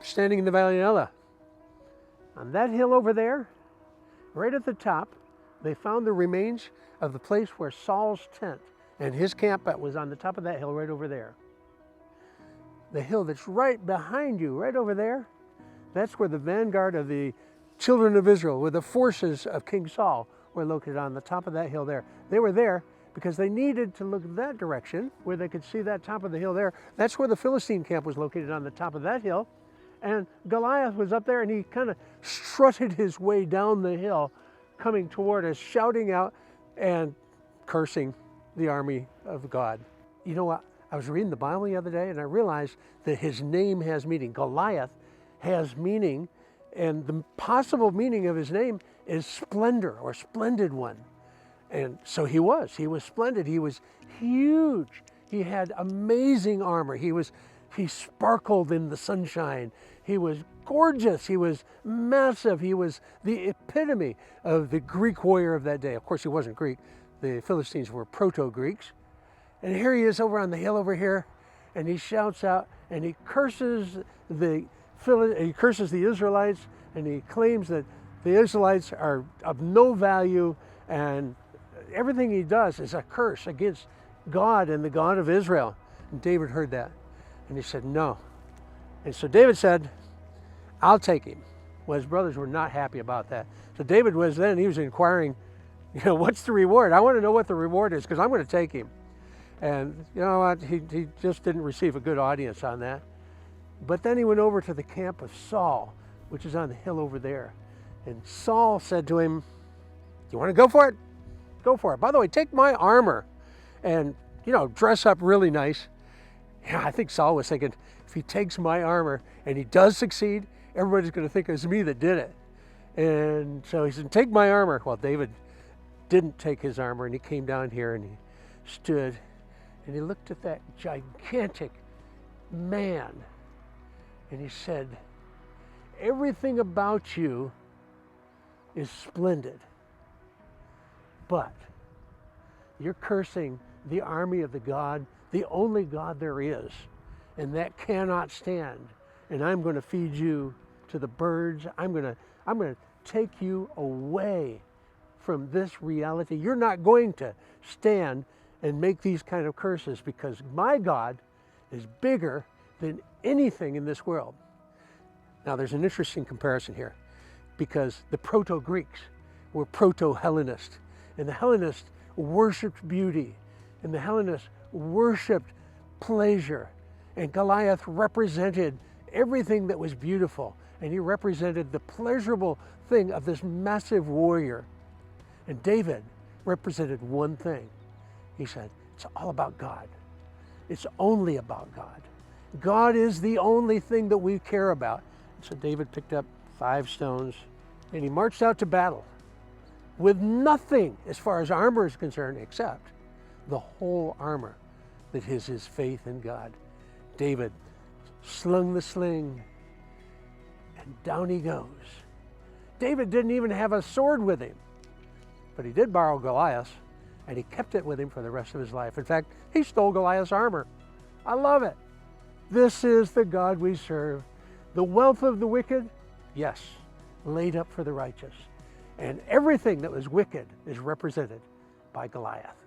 standing in the Valley of Elah. On that hill over there, right at the top, they found the remains of the place where Saul's tent and his camp was on the top of that hill right over there. The hill that's right behind you, right over there, that's where the vanguard of the children of Israel, where the forces of King Saul were located, on the top of that hill there. They were there because they needed to look that direction where they could see that top of the hill there. That's where the Philistine camp was located, on the top of that hill. And Goliath was up there, and he kind of strutted his way down the hill, coming toward us, shouting out and cursing the army of God. You know what? I was reading the Bible the other day, and I realized that his name has meaning. Goliath has meaning, and the possible meaning of his name is splendor, or splendid one. And so he was splendid. He was huge. He had amazing armor. He sparkled in the sunshine. He was gorgeous. He was massive. He was the epitome of the Greek warrior of that day. Of course, he wasn't Greek. The Philistines were proto-Greeks. And here he is over on the hill over here, and he shouts out, and he curses the Israelites, and he claims that the Israelites are of no value, and everything he does is a curse against God and the God of Israel. And David heard that, and he said, no. And so David said, I'll take him. Well, his brothers were not happy about that. So David he was inquiring, what's the reward? I want to know what the reward is, because I'm going to take him. And you know what? He just didn't receive a good audience on that. But then he went over to the camp of Saul, which is on the hill over there. And Saul said to him, you want to go for it? Go for it. By the way, take my armor and, dress up really nice. Yeah, I think Saul was thinking, if he takes my armor and he does succeed, everybody's going to think it was me that did it. And so he said, take my armor. Well, David didn't take his armor, and he came down here and he stood and he looked at that gigantic man and he said, everything about you is splendid, but you're cursing the army of the only God there is, and that cannot stand. And I'm going to feed you to the birds. I'm going to take you away from this reality. You're not going to stand and make these kind of curses, because my God is bigger than anything in this world. Now, there's an interesting comparison here, because the proto-Greeks were proto-Hellenists, and the Hellenists worshipped beauty, and the Hellenists worshipped pleasure, and Goliath represented everything that was beautiful, and he represented the pleasurable thing of this massive warrior. And David represented one thing. He said, it's all about God. It's only about God. God is the only thing that we care about. So David picked up 5 stones and he marched out to battle with nothing as far as armor is concerned, except the whole armor that is his faith in God. David slung the sling and down he goes. David didn't even have a sword with him, but he did borrow Goliath's, and he kept it with him for the rest of his life. In fact, he stole Goliath's armor. I love it. This is the God we serve. The wealth of the wicked, yes, laid up for the righteous. And everything that was wicked is represented by Goliath.